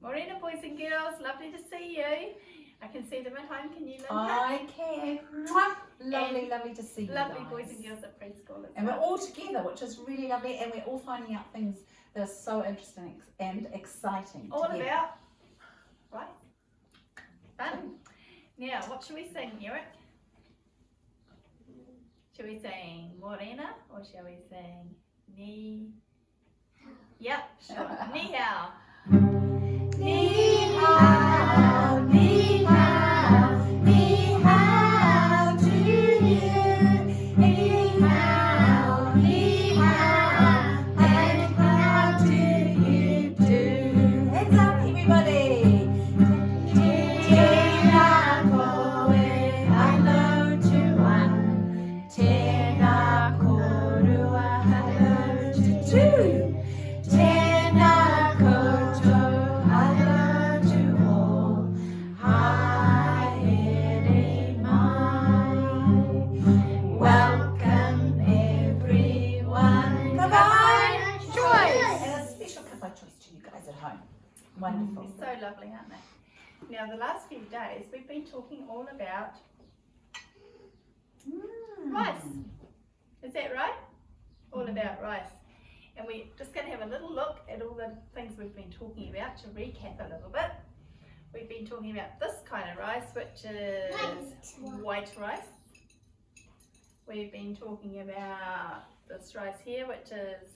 Morena, boys and girls, lovely to see you. I can see them at home, can you, Lynda? I can. Lovely, lovely to see you Lovely guys. boys and girls at preschool as And well. we're all together, which is really lovely, and we're all finding out things that are so interesting and exciting. All together. about, right? Fun. Now, what should we sing, Eric? Should we sing Morena or shall we sing Ni? Yep, sure. Ni hao. Ni hao, ni hao, ni hao to you. Ni hao, and how do you do? Hands up, everybody. Tēnā koe, hello to one. Tēnā korua, hello to two. Tēnā koutou, hello to all. Hi, ere mai. Welcome everyone. Kapai choice. And a special kapai choice to you guys at home. Wonderful. They're so lovely, aren't they? Now, the last few days we've been talking all about rice. Is that right? All about rice. And we're just going to have a little look at all the things we've been talking about to recap a little bit. We've been talking about this kind of rice, which is white rice. We've been talking about this rice here, which is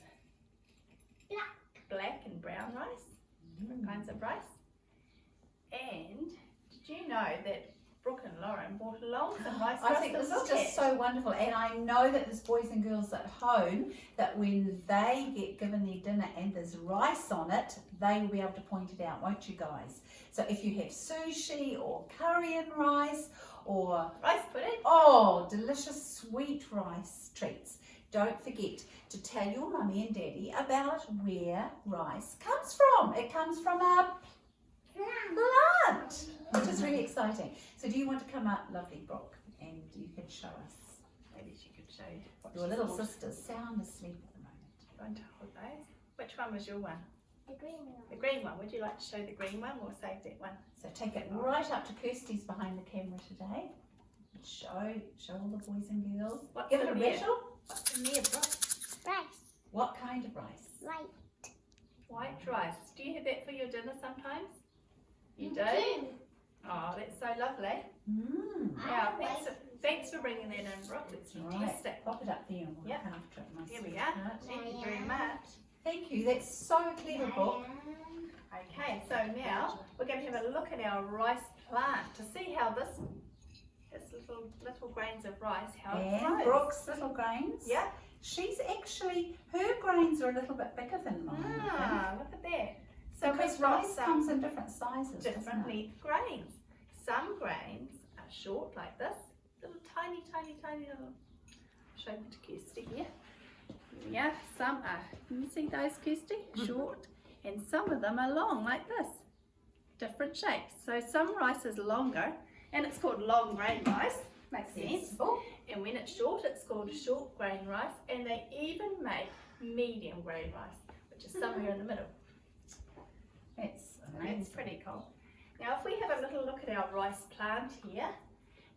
black and brown rice, different kinds of rice. And did you know that Brooke and Lauren brought along some rice for I us think to this look is just at? so wonderful, and I know that there's boys and girls at home that when they get given their dinner and there's rice on it, they will be able to point it out, won't you guys? So if you have sushi or curry and rice or Rice pudding. delicious sweet rice treats, don't forget to tell your mummy and daddy about where rice comes from. It comes from a plant, which is really exciting. So do you want to come up, lovely Brooke, and you can show us? Maybe she could show you what Your she's little called. sister's sound asleep at the moment. Going to hold those. Which one was your one? The green one. The green one. Would you like to show the green one or save that one? So take it right up to Kirsty's behind the camera today. Show all the boys and girls. What's Give it a in there? rattle. What's in there, Brooke? Rice. What kind of rice? White. White rice. Do you have that for your dinner sometimes? You do? Oh, that's so lovely. Now, thanks for bringing that in, Brooke. It's Right, fantastic. pop it up there and we'll Yep. look after it myself. Here we are. Thank you very much. Thank you, that's so clever, Brooke. Okay, so now we're going to have a look at our rice plant to see how this little grains of rice, how it And grows. Brooke's little grains. Yeah. She's actually, her grains are a little bit bigger than mine. I think. Ah, look at that. So Because we've got rice some comes in different sizes, doesn't different it? length grains. Some grains are short like this, little tiny little. Show them to Kirsty here. Here we are. Some are. Can you see those, Kirsty? Short, and some of them are long like this. Different shapes. So some rice is longer, and it's called long grain rice. Makes sense. Oh, And when it's short, it's called short grain rice. And they even make medium grain rice, which is somewhere in the middle. that's That's amazing. pretty cool. Now, if we have a little look at our rice plant here,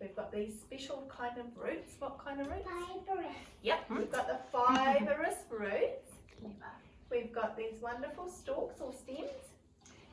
we've got these special kind of roots. What kind of roots? Fibrous. Yep, we've got the fibrous roots. We've got these wonderful stalks or stems.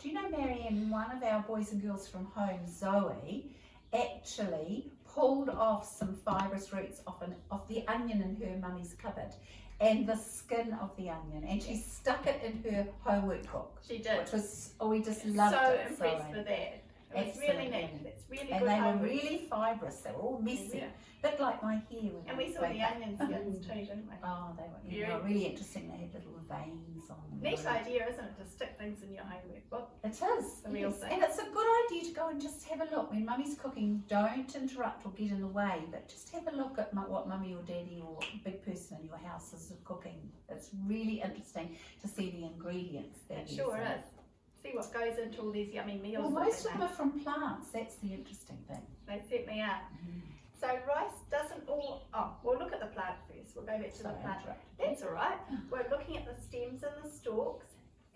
Do you know, Marianne, one of our boys and girls from home, Zoe, actually pulled off some fibrous roots off the onion in her mummy's cupboard and the skin of the onion, and she stuck it in her homework book, She did. which was, we just loved So it. impressed Zoe. with that. It was really Absolutely. neat. It's really And good they were homework. really fibrous, they were all messy, Yeah. bit like my hair. When And I we was saw the growing up. onion skins too, didn't we? Oh, they were Very- really interesting. They had little veins on them. Neat idea, isn't it, to stick things in your homework book? It is. The real Yes. thing. And it's a good idea to go and just have a look. When mummy's cooking, don't interrupt or get in the way, but just have a look at what mummy or daddy or big person in your house is cooking. It's really interesting to see the ingredients. It sure is. See what goes into all these yummy meals. Well, that most they of them are from plants. That's the interesting thing. make. They certainly are. So rice doesn't all, we'll look at the plant first. We'll go back to Sorry, the I plant. interrupted. That's all right. We're looking at the stems and the stalks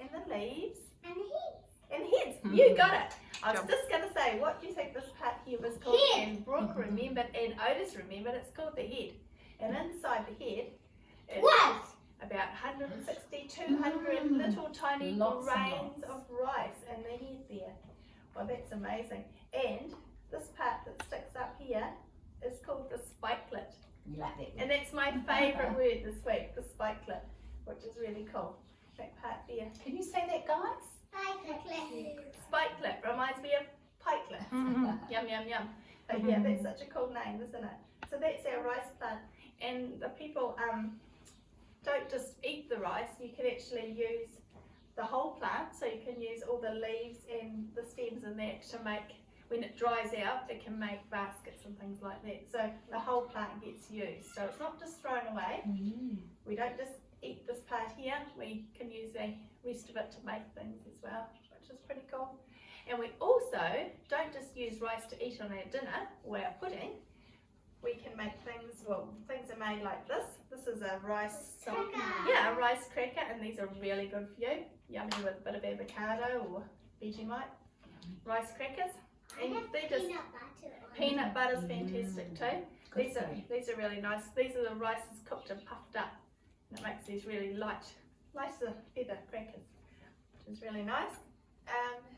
and the leaves And heat. and heads. You got it. I was just going to say, what do you think this part here was called? Head. And Brooke remembered, and Otis remembered, it's called the head. And inside the head is What? about 160, 200 little tiny Lots and grains lots. of rice in the head there. Well, that's amazing. And this part that sticks up here is called the spikelet. You like that? And that's my favourite word this week, the spikelet, which is really cool. That part there. Can you say that, guys? Spikelet reminds me of pikelet. Yum, yum, yum. But yeah, that's such a cool name, isn't it? So that's our rice plant. And the people don't just eat the rice, you can actually use the whole plant. So you can use all the leaves and the stems and that to make, when it dries out, it can make baskets and things like that. So the whole plant gets used. So it's not just thrown away. We don't just eat this part here, we can use the rest of it to make things as well, which is pretty cool. And we also don't just use rice to eat on our dinner or our pudding. We can make things, well, things are made like this. This is a rice, a rice cracker, and these are really good for you. Yummy with a bit of avocado or Vegemite. Rice crackers. And they're just, peanut butter's fantastic too. These are really nice. These are the rices cooked and puffed up. And it makes these really lighter feather crackers, which is really nice.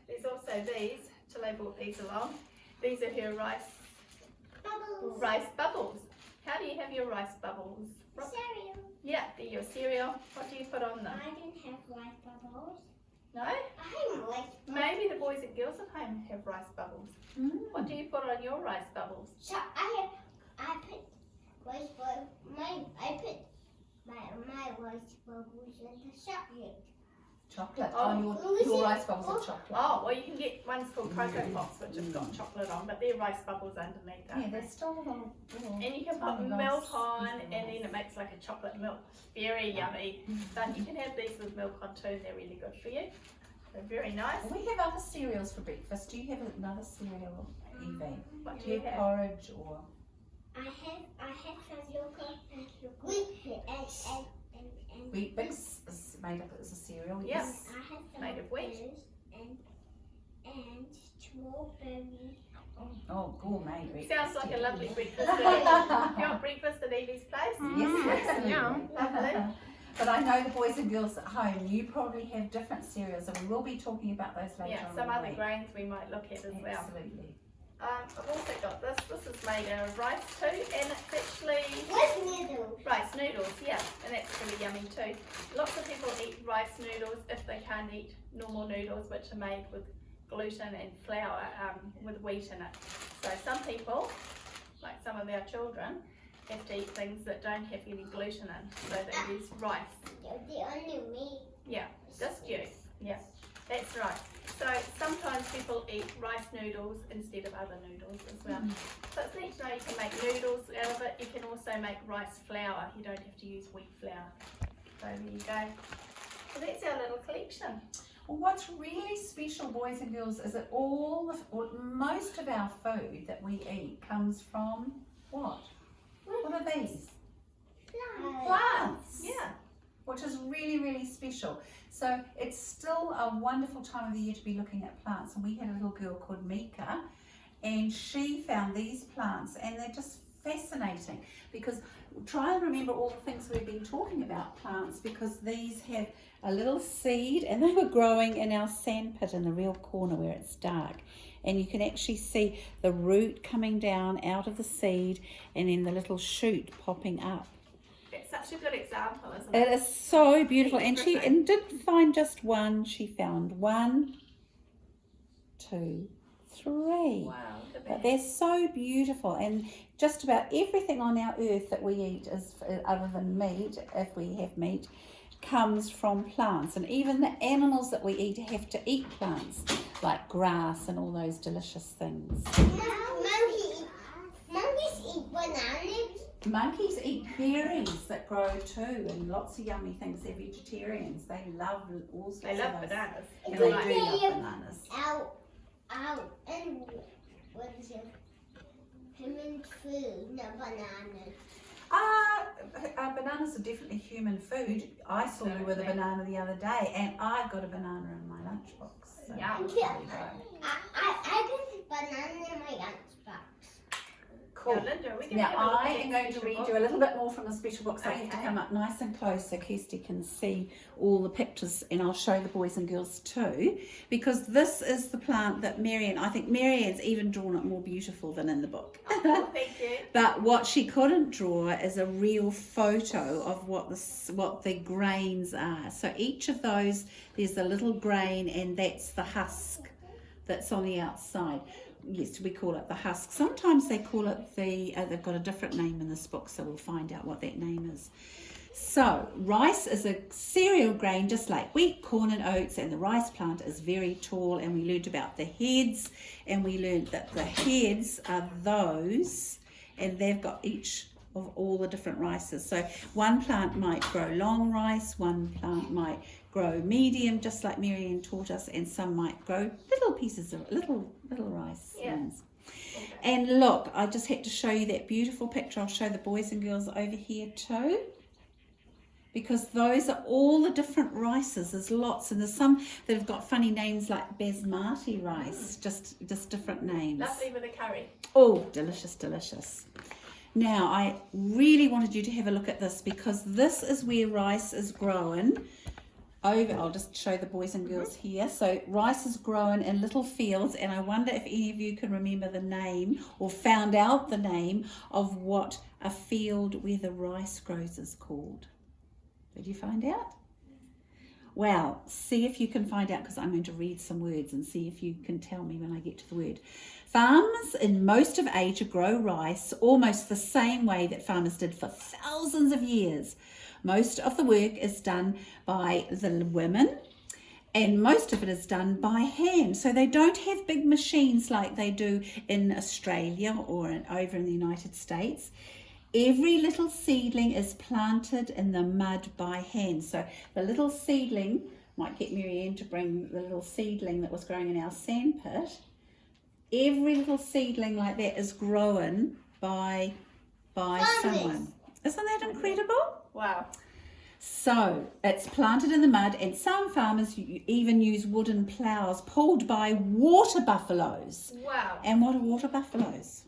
There's also these, Tilly brought these along. These are her rice bubbles. How do you have your rice bubbles? Cereal. Yeah, they're your cereal. What do you put on them? I didn't have rice bubbles. No? I have rice bubbles. Maybe the boys and girls at home have rice bubbles. What do you put on your rice bubbles? So I put rice bubbles. I put my rice bubbles in the chocolate. Chocolate. Oh, your rice bubbles are chocolate. Oh, well, you can get ones called Cocoa Pops, which have got chocolate on, but they're rice bubbles underneath, Yeah, aren't they're they? still little. And you can put tiny milk nice on, pieces of and then rice. it makes like a chocolate milk. Very yummy. But you can have these with milk on too, and they're really good for you. They're very nice. We have other cereals for breakfast. Do you have another cereal, Evie? What Do you have porridge or? I have some yogurt and wheat and Wheat Bix is made up as a cereal. Yeah. Yes. I have some Made of wheat. and strawberry. Oh, gourmet breakfast. Sounds like a yeah. lovely breakfast. At Evie's. You want breakfast at Evie's place? Yes, absolutely. Lovely. But I know the boys and girls at home, you probably have different cereals, and we will be talking about those later Yeah, on. some in the other week. grains we might look at as well. Absolutely. I've also got this. This is made out of rice too, and it's actually What's noodles? rice noodles, yeah, and that's really yummy too. Lots of people eat rice noodles if they can't eat normal noodles, which are made with gluten and flour with wheat in it. So some people, like some of our children, have to eat things that don't have any gluten in, so they use rice. You're the only me. Yeah, just you. Yeah, that's right. So sometimes people eat rice noodles instead of other noodles as well. So it's neat to know you can make noodles out of it. You can also make rice flour. You don't have to use wheat flour. So there you go. So that's our little collection. Well, what's really special, boys and girls, is that most of our food that we eat comes from what? What are these? Plants. Yeah. Which is really, really special. So it's still a wonderful time of the year to be looking at plants. And we had a little girl called Mika, and she found these plants, and they're just fascinating, because try and remember all the things we've been talking about plants, because these have a little seed, and they were growing in our sandpit in the real corner where it's dark. And you can actually see the root coming down out of the seed, and then the little shoot popping up. It's such a good example, isn't It it? is so beautiful, and she didn't find just one. She found 1, 2, 3. Wow, look at But that. they're so beautiful, and just about everything on our earth that we eat, is other than meat, if we have meat, comes from plants. And even the animals that we eat have to eat plants, like grass and all those delicious things. Monkeys eat bananas. Monkeys eat berries that grow too, and lots of yummy things. They're vegetarians. They love all sorts They love of those. bananas. And They they like- do love bananas. And what is it? Human food, not bananas. Bananas are definitely human food. I saw you with a banana the other day, and I got a banana in my lunchbox. So. Yum. out. I put banana in my lunchbox. Cool. Now, Lynda, we're going Now to have a look I at am that going to special read book. you a little bit more from the special book, so I have to Okay. come up nice and close so Kirsty can see all the pictures, and I'll show the boys and girls too, because this is the plant that Marianne, I think Marianne's even drawn it more beautiful than in the book. Oh, thank you. But what she couldn't draw is a real photo of what the grains are. So each of those, there's a little grain, and that's the husk that's on the outside. Yes, we call it the husk. Sometimes they call it they've got a different name in this book, so we'll find out what that name is. So rice is a cereal grain just like wheat, corn and oats, and the rice plant is very tall, and we learned about the heads, and we learned that the heads are those, and they've got each of all the different rices. So one plant might grow long rice, one plant might grow medium, just like Marianne taught us, and some might grow little pieces of little rice. Yeah. Things. And look, I just had to show you that beautiful picture. I'll show the boys and girls over here too, because those are all the different rices. There's lots, and there's some that have got funny names like basmati rice, just different names. Lovely with a curry. Oh, delicious, delicious. Now, I really wanted you to have a look at this, because this is where rice is grown. I'll just show the boys and girls here. So rice is grown in little fields, and I wonder if any of you can remember the name or found out the name of what a field where the rice grows is called. Did you find out? Well, see if you can find out, because I'm going to read some words and see if you can tell me when I get to the word. Farmers in most of Asia grow rice almost the same way that farmers did for thousands of years. Most of the work is done by the women, and most of it is done by hand. So they don't have big machines like they do in Australia or over in the United States. Every little seedling is planted in the mud by hand. So the little seedling, might get Marianne to bring the little seedling that was growing in our sandpit. Every little seedling like that is grown by someone. Isn't that incredible? Wow. So it's planted in the mud, and some farmers even use wooden ploughs pulled by water buffaloes. Wow. And what are water buffaloes?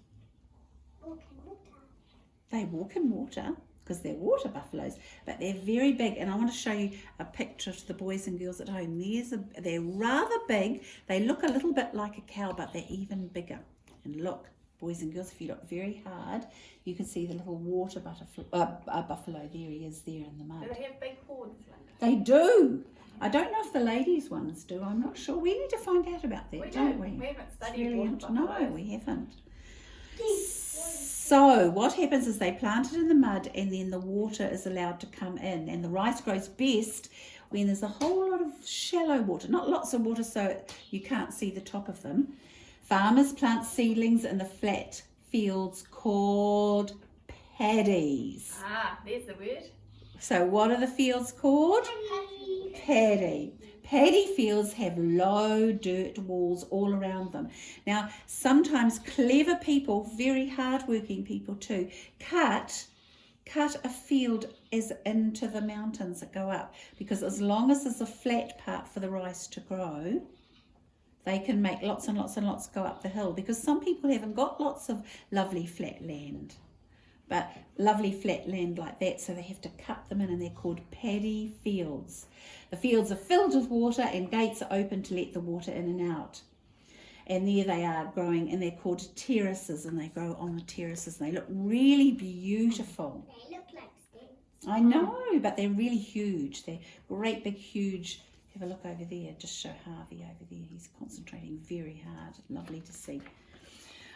They walk in water because they're water buffaloes, but they're very big. And I want to show you a picture to the boys and girls at home. They're rather big. They look a little bit like a cow, but they're even bigger. And look, boys and girls, if you look very hard, you can see the little water buffalo. There he is, there in the mud. Do they have big horns, Lynda? They do. I don't know if the ladies' ones do. I'm not sure. We need to find out about that, don't we? We haven't It's studied really water no, buffaloes. we haven't. So what happens is they plant it in the mud, and then the water is allowed to come in, and the rice grows best when there's a whole lot of shallow water, not lots of water so you can't see the top of them. Farmers plant seedlings in the flat fields called paddies. Ah, there's the word. So what are the fields called? Paddy. Paddy fields have low dirt walls all around them. Now, sometimes clever people, very hard-working people too, cut a field as into the mountains that go up, because as long as there's a flat part for the rice to grow, they can make lots and lots and lots go up the hill, because some people haven't got lots of lovely flat land. But lovely flat land like that, so they have to cut them in, and they're called paddy fields. The fields are filled with water, and gates are open to let the water in and out. And there they are growing, and they're called terraces, and they grow on the terraces, and they look really beautiful. They look like sticks. I know, but they're really huge. They're great big huge. Have a look over there, just show Harvey over there. He's concentrating very hard. Lovely to see.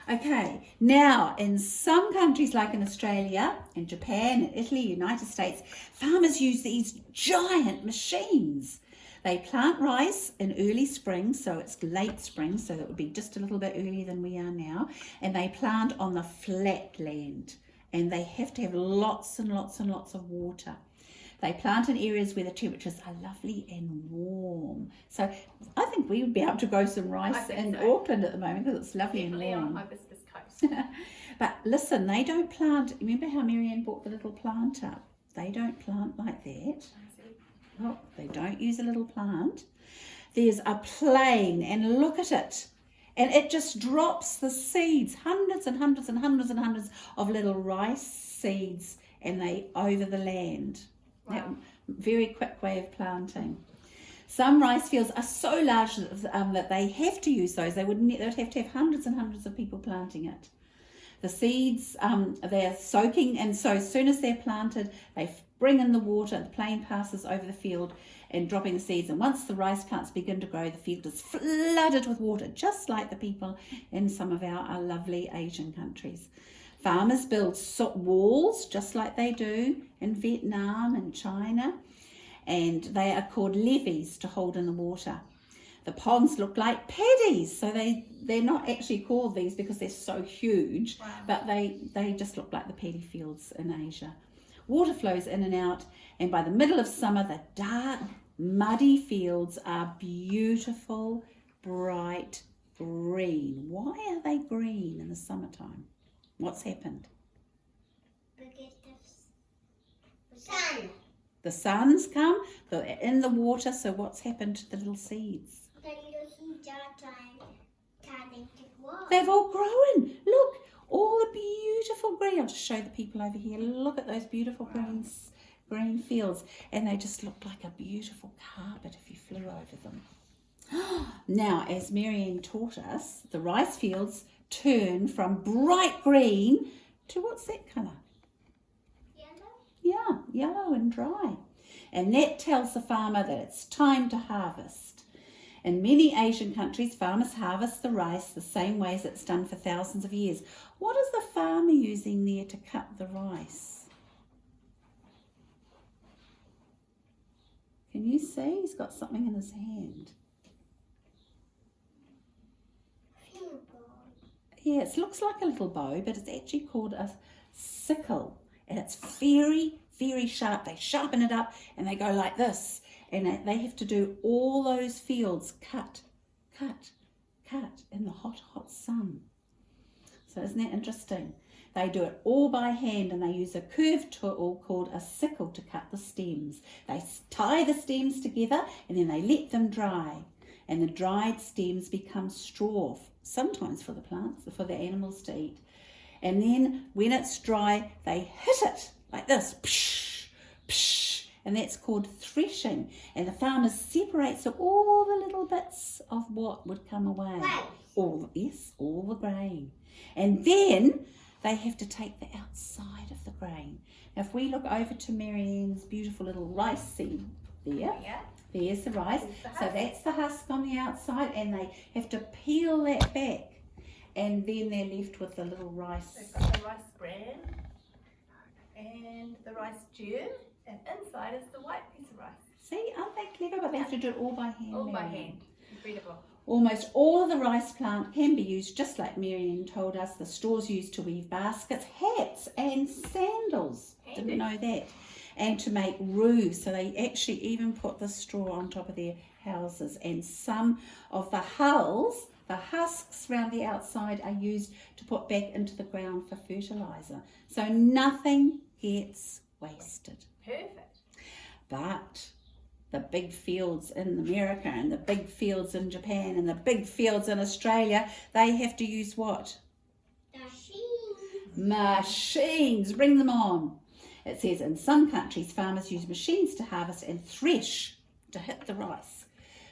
Okay, now in some countries like in Australia and Japan and Italy, United States, farmers use these giant machines. They plant rice in early spring, so it's late spring, so that would be just a little bit earlier than we are now, and they plant on the flat land, and they have to have lots and lots and lots of water. They plant in areas where the temperatures are lovely and warm. So I think we would be able to grow some rice in Auckland at the moment, because it's lovely Definitely and on warm. Hibiscus Coast. But listen, they don't plant. Remember how Marianne brought the little plant up? They don't plant like that. Oh, they don't use a little plant. there's a plane, and look at it. And it just drops the seeds, hundreds and hundreds and hundreds and hundreds of little rice seeds, and they over the land. Wow. That very quick way of planting. Some rice fields are so large that they have to use those. They'd have to have hundreds and hundreds of people planting it. The seeds, they're soaking, and so as soon as they're planted, they bring in the water, the plane passes over the field and dropping the seeds. And once the rice plants begin to grow, the field is flooded with water, just like the people in some of our lovely Asian countries. Farmers build walls, just like they do in Vietnam and China, and they are called levees to hold in the water. The ponds look like paddies, so they're not actually called these because they're so huge, Wow. but they just look like the paddy fields in Asia. Water flows in and out, and by the middle of summer, the dark, muddy fields are beautiful, bright green. Why are they green in the summertime? What's happened? Because the sun. The sun's come, they're in the water, so what's happened to the little seeds? The little seeds are turning to grow. They've all grown. Look, all the beautiful green. I'll just show the people over here. Look at those beautiful green fields, and they just look like a beautiful carpet if you flew over them. Now, as Marianne taught us, the rice fields turn from bright green to what's that colour? Yellow. Yeah, yellow and dry. And that tells the farmer that it's time to harvest. In many Asian countries, farmers harvest the rice the same way as it's done for thousands of years. What is the farmer using there to cut the rice? Can you see? He's got something in his hand. Yeah, it looks like a little bow, but it's actually called a sickle. And it's very, very sharp. They sharpen it up and they go like this. And they have to do all those fields cut in the hot, hot sun. So isn't that interesting? They do it all by hand, and they use a curved tool called a sickle to cut the stems. They tie the stems together and then they let them dry. And the dried stems become straw, sometimes for the plants, for the animals to eat. And then when it's dry, they hit it like this, psh, psh, and that's called threshing. And the farmer separates all the little bits of what would come away. All the grain. And then they have to take the outside of the grain. Now, if we look over to Marianne's beautiful little rice seed there, there's the rice. So that's the husk on the outside, and they have to peel that back. And then they're left with the little rice. They've got the rice bran and the rice germ, and inside is the white piece of rice. See, aren't they clever? But they have to do it all by hand. All by Marianne. hand. Incredible. Almost all of the rice plant can be used, just like Marianne told us. The straws used to weave baskets, hats and sandals. Handy. Didn't know that. And to make roofs. So they actually even put the straw on top of their houses. And some of the hulls, the husks around the outside, are used to put back into the ground for fertiliser. So nothing gets wasted. Perfect. But the big fields in America and the big fields in Japan and the big fields in Australia, they have to use what? Machines. Bring them on. It says in some countries, farmers use machines to harvest and thresh to hit the rice.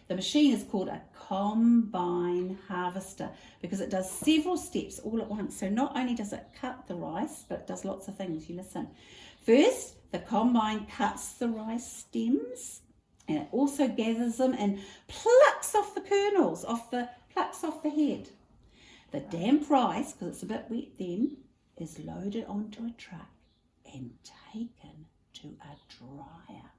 The machine is called a combine harvester because it does several steps all at once. So not only does it cut the rice, but it does lots of things. You listen. First, the combine cuts the rice stems, and it also gathers them and plucks off the kernels, plucks off the head. The damp rice, because it's a bit wet then, is loaded onto a truck and taken to a dryer.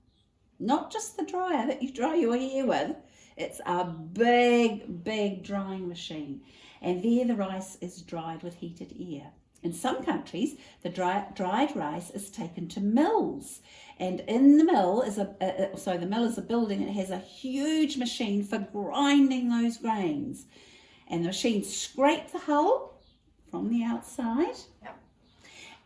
Not just the dryer that you dry your hair with. It's a big, big drying machine. And there the rice is dried with heated air. In some countries, the dried rice is taken to mills. And in the mill the mill is a building. It has a huge machine for grinding those grains. And the machine scrapes the hull from the outside. Yep.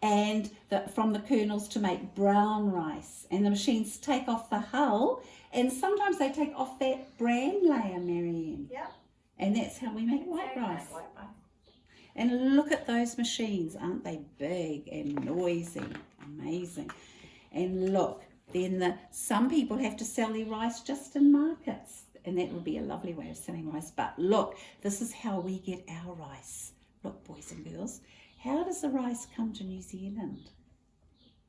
And from the kernels to make brown rice. And the machines take off the hull And sometimes they take off that bran layer, Marianne. Yeah. And that's how we make white Exactly, rice. white rice. And look at those machines, aren't they big and noisy? Amazing. And look, then some people have to sell their rice just in markets. And that would be a lovely way of selling rice. But look, this is how we get our rice. Look, boys and girls, how does the rice come to New Zealand?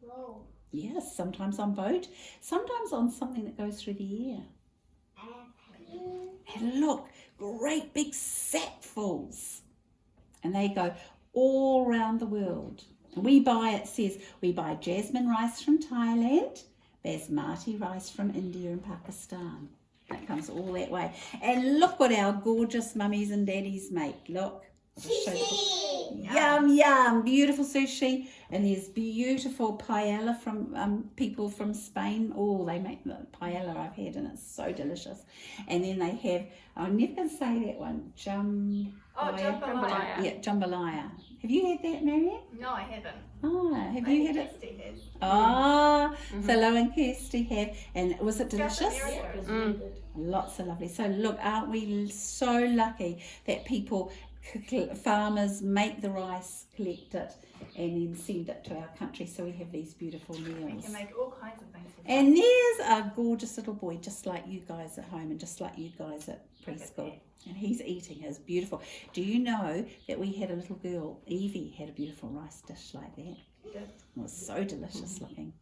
Whoa. Yes, sometimes on boat, sometimes on something that goes through the air. And look, great big sackfuls. And they go all around the world. And we buy, it says, we buy jasmine rice from Thailand, basmati rice from India and Pakistan. That comes all that way. And look what our gorgeous mummies and daddies make. Look. I'll show you. Yum, yum. Beautiful sushi. And there's beautiful paella from people from Spain. Oh, they make the paella I've had and it's so delicious. And then they have, I'm never going to say that one, jambalaya. Yeah, jambalaya. Have you had that, Marianne? No, I haven't. Oh, have you had it? Kirsty has. Ah, Philo and Kirsty have. And was it Just delicious? America. It was really good. Lots of lovely. So look, aren't we so lucky that people, farmers make the rice, collect it, and then send it to our country so we have these beautiful We meals. can make all kinds of things. with And there's a gorgeous little boy, just like you guys at home and just like you guys at Look at preschool. that. And he's eating his beautiful. Do you know that we had a little girl, Evie, had a beautiful rice dish like that? Good. It was so delicious looking.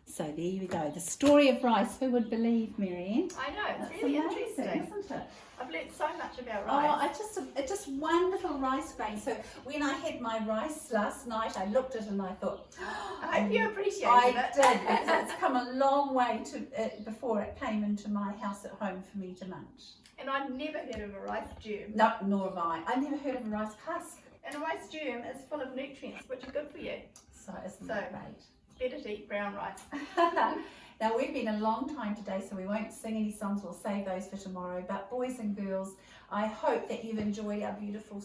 So there we go. The story of rice. Who would believe, Marianne? I know, it's That's really amazing, interesting. isn't it? I've learnt so much about Oh, rice. it's just one little rice grain. So when I had my rice last night, I looked at it and I thought, I hope you appreciated I it. did, because it's come a long way to before it came into my house at home for me to munch. And I've never heard of a rice germ. No, nor have I. I never heard of a rice husk. And a rice germ is full of nutrients, which are good for you. So isn't So- that great? Better to eat brown rice. Now we've been a long time today, so we won't sing any songs. We'll save those for tomorrow. But boys and girls, I hope that you've enjoyed our beautiful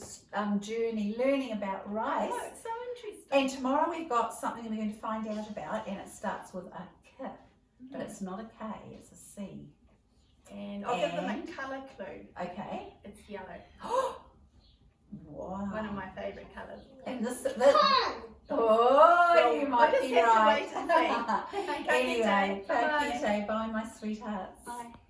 journey learning about rice. Oh, it's so interesting. And tomorrow we've got something we're going to find out about, and it starts with a K, but it's not a K, it's a C. And I'll give them a And- colour clue. Okay. It's yellow. Wow. One of my favourite colours. And this Corn. oh, Well, you might we'll be just have to right. wait and see. Anyway, Bye. bye my sweethearts. Bye.